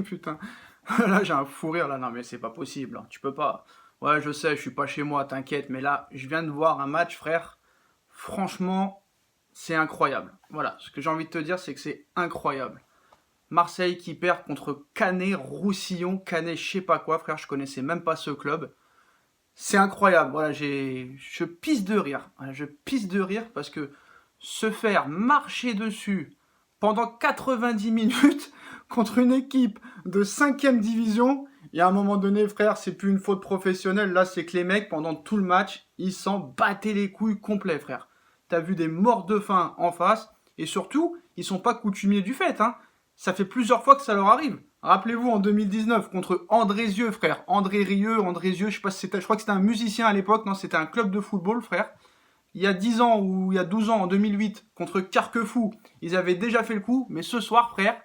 Putain. Là, j'ai un fou rire, là. Non, mais c'est pas possible, hein. Tu peux pas. Ouais, je sais, je suis pas chez moi, t'inquiète. Mais là, je viens de voir un match, frère. Franchement, c'est incroyable. Voilà, ce que j'ai envie de te dire, c'est que c'est incroyable. Marseille qui perd contre Canet, Roussillon, Canet, je sais pas quoi, frère. Je connaissais même pas ce club. C'est incroyable. Voilà, je pisse de rire. Voilà, je pisse de rire parce que se faire marcher dessus pendant 90 minutes contre une équipe de 5e division, et à un moment donné, frère, c'est plus une faute professionnelle. Là, c'est que les mecs, pendant tout le match, ils s'en battaient les couilles complets, frère. T'as vu des morts de faim en face, et surtout, ils sont pas coutumiers du fait, hein. Ça fait plusieurs fois que ça leur arrive. Rappelez-vous en 2019 contre Andrézieux, frère. Andrézieux, je sais pas si c'était, je crois que c'était un musicien à l'époque, non, c'était un club de football, frère. Il y a 10 ans ou il y a 12 ans, en 2008, contre Carquefou, ils avaient déjà fait le coup, mais ce soir, frère,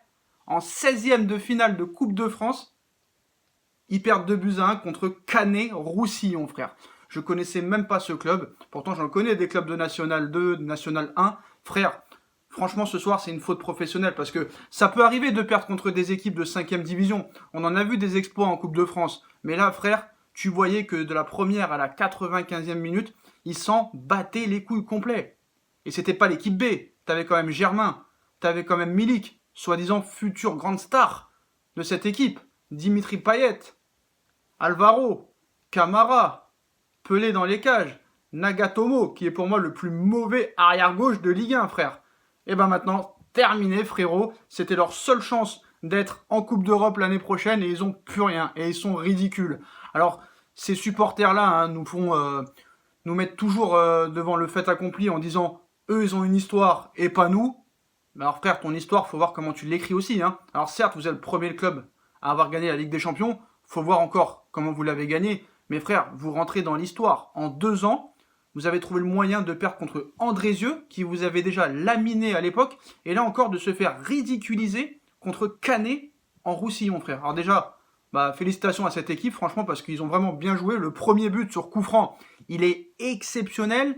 en 16e de finale de Coupe de France, ils perdent 2-1 contre Canet-Roussillon, frère. Je connaissais même pas ce club, pourtant j'en connais des clubs de National 2, de National 1, frère. Franchement, ce soir, c'est une faute professionnelle parce que ça peut arriver de perdre contre des équipes de 5e division. On en a vu des exploits en Coupe de France. Mais là, frère, tu voyais que de la première à la 95e minute, ils s'en battaient les couilles complets. Et c'était pas l'équipe B. T'avais quand même Germain, t'avais quand même Milik, soi-disant future grande star de cette équipe. Dimitri Payet, Alvaro, Camara, Pelé dans les cages, Nagatomo, qui est pour moi le plus mauvais arrière-gauche de Ligue 1, frère. Et ben maintenant, terminé, frérot. C'était leur seule chance d'être en Coupe d'Europe l'année prochaine et ils ont plus rien. Et ils sont ridicules. Alors, ces supporters-là nous mettent toujours devant le fait accompli en disant eux, ils ont une histoire et pas nous. Mais alors, frère, ton histoire, faut voir comment tu l'écris aussi, hein. Alors, certes, vous êtes le premier club à avoir gagné la Ligue des Champions. Faut voir encore comment vous l'avez gagné. Mais frère, vous rentrez dans l'histoire. En 2 ans, vous avez trouvé le moyen de perdre contre Andrézieux, qui vous avait déjà laminé à l'époque, et là encore de se faire ridiculiser contre Canet en Roussillon, frère. Alors déjà, bah, félicitations à cette équipe, franchement, parce qu'ils ont vraiment bien joué. Le premier but sur coup franc, il est exceptionnel.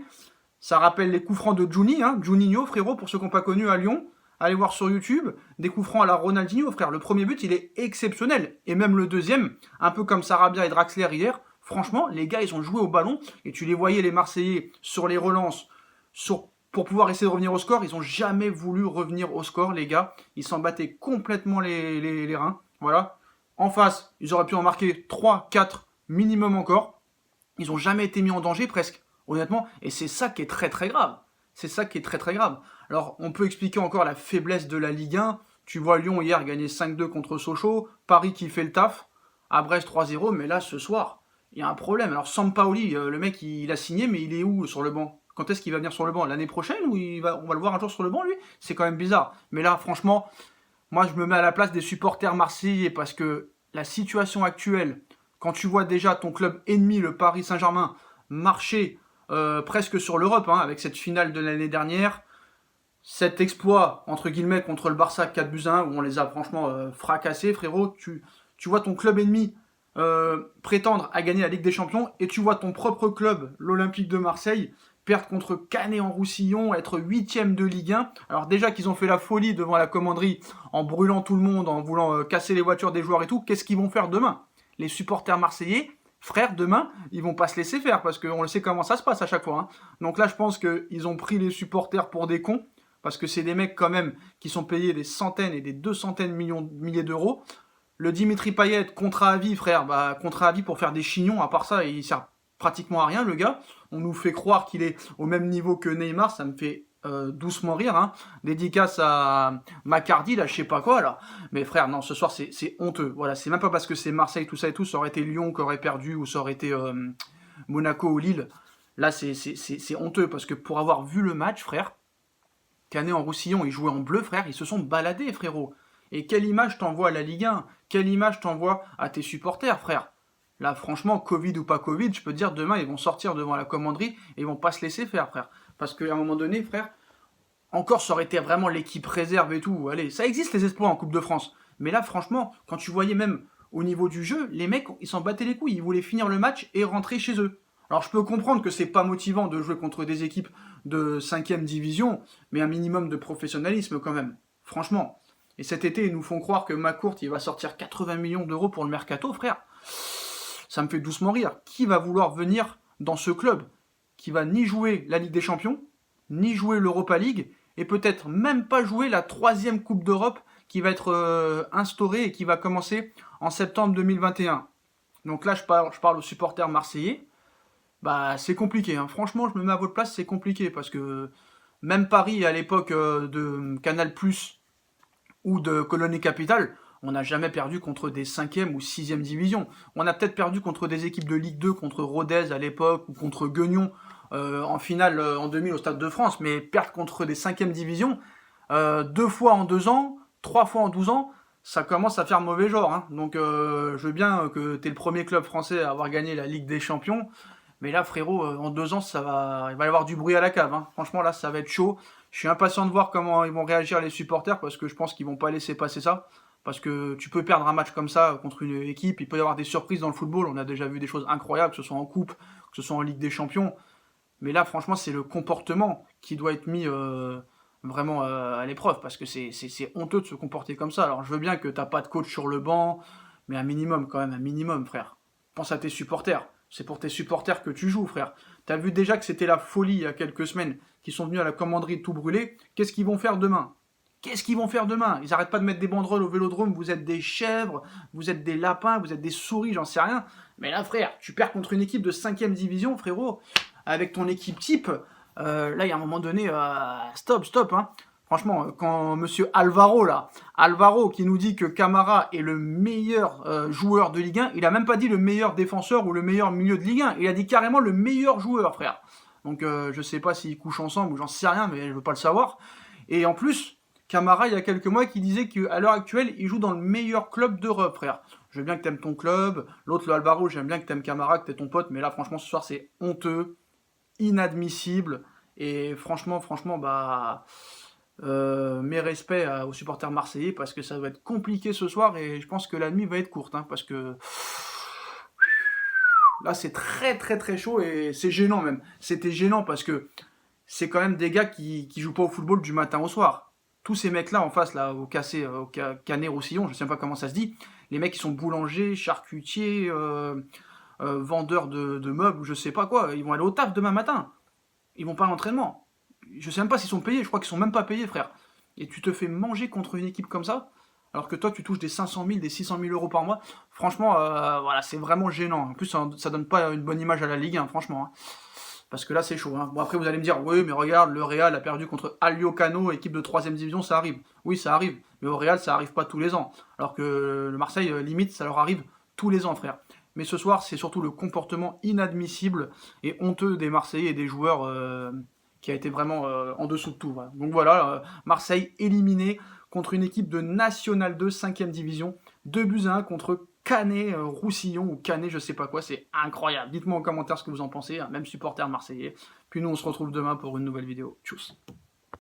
Ça rappelle les coups francs de Juni, hein, Juninho, frérot, pour ceux qui n'ont pas connu à Lyon. Allez voir sur YouTube, des coups francs à la Ronaldinho, frère. Le premier but, il est exceptionnel. Et même le deuxième, un peu comme Sarabia et Draxler hier, franchement, les gars, ils ont joué au ballon et tu les voyais, les Marseillais, sur les relances, pour pouvoir essayer de revenir au score. Ils n'ont jamais voulu revenir au score, les gars. Ils s'en battaient complètement les reins. Voilà. En face, ils auraient pu en marquer 3, 4 minimum encore. Ils n'ont jamais été mis en danger, presque, honnêtement. Et c'est ça qui est très très grave. C'est ça qui est très très grave. Alors, on peut expliquer encore la faiblesse de la Ligue 1. Tu vois Lyon hier gagner 5-2 contre Sochaux. Paris qui fait le taf. À Brest 3-0. Mais là, ce soir, il y a un problème. Alors Sampaoli, le mec, il a signé, mais il est où sur le banc? Quand est-ce qu'il va venir sur le banc? L'année prochaine ou on va le voir un jour sur le banc, lui? C'est quand même bizarre. Mais là, franchement, moi, je me mets à la place des supporters marseillais parce que la situation actuelle, quand tu vois déjà ton club ennemi, le Paris Saint-Germain, marcher presque sur l'Europe, hein, avec cette finale de l'année dernière, cet exploit, entre guillemets, contre le Barça 4-1, où on les a franchement fracassés, frérot, tu vois ton club ennemi prétendre à gagner la Ligue des Champions et tu vois ton propre club, l'Olympique de Marseille, perdre contre Canet en Roussillon, être 8e de Ligue 1. Alors déjà qu'ils ont fait la folie devant la commanderie en brûlant tout le monde, en voulant casser les voitures des joueurs et tout, qu'est-ce qu'ils vont faire demain? Les supporters marseillais, frère, demain, ils vont pas se laisser faire parce qu'on le sait comment ça se passe à chaque fois, hein. Donc là, je pense qu'ils ont pris les supporters pour des cons parce que c'est des mecs quand même qui sont payés des centaines et des 200 milliers d'euros. Le Dimitri Payet, contrat à vie, frère, bah, contrat à vie pour faire des chignons, à part ça, il sert pratiquement à rien, le gars. On nous fait croire qu'il est au même niveau que Neymar, ça me fait doucement rire, hein. Dédicace à Macardy, là, je sais pas quoi, là. Mais frère, non, ce soir, c'est honteux. Voilà, c'est même pas parce que c'est Marseille, tout ça et tout, ça aurait été Lyon qui aurait perdu, ou ça aurait été Monaco ou Lille. Là, c'est honteux, parce que pour avoir vu le match, frère, Canet en Roussillon, ils jouaient en bleu, frère, ils se sont baladés, frérot. Et quelle image t'envoie à la Ligue 1? Quelle image t'envoie à tes supporters, frère? Là, franchement, Covid ou pas Covid, je peux te dire, demain, ils vont sortir devant la commanderie et ils vont pas se laisser faire, frère. Parce qu'à un moment donné, frère, encore, ça aurait été vraiment l'équipe réserve et tout. Allez, ça existe les espoirs en Coupe de France. Mais là, franchement, quand tu voyais même au niveau du jeu, les mecs, ils s'en battaient les couilles. Ils voulaient finir le match et rentrer chez eux. Alors, je peux comprendre que c'est pas motivant de jouer contre des équipes de 5e division, mais un minimum de professionnalisme quand même. Franchement. Et cet été, ils nous font croire que Macourt, il va sortir 80 millions d'euros pour le mercato, frère. Ça me fait doucement rire. Qui va vouloir venir dans ce club qui va ni jouer la Ligue des Champions, ni jouer l'Europa League, et peut-être même pas jouer la 3e Coupe d'Europe qui va être instaurée et qui va commencer en septembre 2021. Donc là, je parle aux supporters marseillais. Bah, c'est compliqué, hein. Franchement, je me mets à votre place, c'est compliqué parce que même Paris, à l'époque de Canal+, ou de Colonie Capitale, on n'a jamais perdu contre des 5e ou 6e divisions. On a peut-être perdu contre des équipes de Ligue 2, contre Rodez à l'époque, ou contre Guignon en finale en 2000 au Stade de France, mais perdre contre des 5e divisions, 2 fois en 2 ans, 3 fois en 12 ans, ça commence à faire mauvais genre, hein. Donc je veux bien que tu es le premier club français à avoir gagné la Ligue des Champions, mais là frérot, en 2 ans, il va y avoir du bruit à la cave, hein. Franchement là, ça va être chaud. Je suis impatient de voir comment ils vont réagir les supporters, parce que je pense qu'ils vont pas laisser passer ça. Parce que tu peux perdre un match comme ça contre une équipe, il peut y avoir des surprises dans le football, on a déjà vu des choses incroyables, que ce soit en coupe, que ce soit en Ligue des Champions. Mais là, franchement, c'est le comportement qui doit être mis vraiment à l'épreuve, parce que c'est honteux de se comporter comme ça. Alors je veux bien que t'as pas de coach sur le banc, mais un minimum quand même, un minimum, frère. Pense à tes supporters. C'est pour tes supporters que tu joues, frère. T'as vu déjà que c'était la folie il y a quelques semaines, qu'ils sont venus à la commanderie tout brûler. Qu'est-ce qu'ils vont faire demain? Qu'est-ce qu'ils vont faire demain? Ils arrêtent pas de mettre des banderoles au Vélodrome, vous êtes des chèvres, vous êtes des lapins, vous êtes des souris, j'en sais rien. Mais là, frère, tu perds contre une équipe de 5e division, frérot, avec ton équipe type. Là, il y a un moment donné, stop, hein. Franchement, quand monsieur Alvaro qui nous dit que Camara est le meilleur joueur de Ligue 1, il a même pas dit le meilleur défenseur ou le meilleur milieu de Ligue 1, il a dit carrément le meilleur joueur, frère. Donc je sais pas s'ils couchent ensemble ou j'en sais rien, mais je veux pas le savoir. Et en plus, Camara, il y a quelques mois, qui disait qu'à l'heure actuelle, il joue dans le meilleur club d'Europe, frère. Je veux bien que t'aimes ton club. L'autre, le Alvaro, j'aime bien que t'aimes Camara, que t'es ton pote. Mais là, franchement, ce soir, c'est honteux, inadmissible. Et franchement, bah, mes respects aux supporters marseillais, parce que ça va être compliqué ce soir. Et je pense que la nuit va être courte, hein, parce que là, c'est très, très, très chaud. Et c'est gênant même. C'était gênant parce que c'est quand même des gars qui jouent pas au football du matin au soir. Tous ces mecs-là en face, là, au Canet-Roussillon, je sais pas comment ça se dit, les mecs qui sont boulangers, charcutiers, vendeurs de meubles ou je sais pas quoi, ils vont aller au taf demain matin. Ils vont pas à l'entraînement. Je sais même pas s'ils sont payés, je crois qu'ils sont même pas payés, frère. Et tu te fais manger contre une équipe comme ça, alors que toi tu touches des 500 000, des 600 000 euros par mois. Franchement, voilà, c'est vraiment gênant. En plus, ça donne pas une bonne image à la Ligue 1, franchement, hein. Parce que là, c'est chaud, hein. Bon, après, vous allez me dire, oui, mais regarde, le Real a perdu contre Alio-Cano, équipe de 3e division, ça arrive. Oui, ça arrive. Mais au Real, ça arrive pas tous les ans. Alors que le Marseille, limite, ça leur arrive tous les ans, frère. Mais ce soir, c'est surtout le comportement inadmissible et honteux des Marseillais et des joueurs qui a été vraiment en dessous de tout. Voilà. Donc voilà, Marseille éliminé contre une équipe de National 2, 5e division. 2-1 contre Canet, Roussillon ou Canet, je sais pas quoi, c'est incroyable. Dites-moi en commentaire ce que vous en pensez, hein, même supporter marseillais. Puis nous, on se retrouve demain pour une nouvelle vidéo. Tchuss.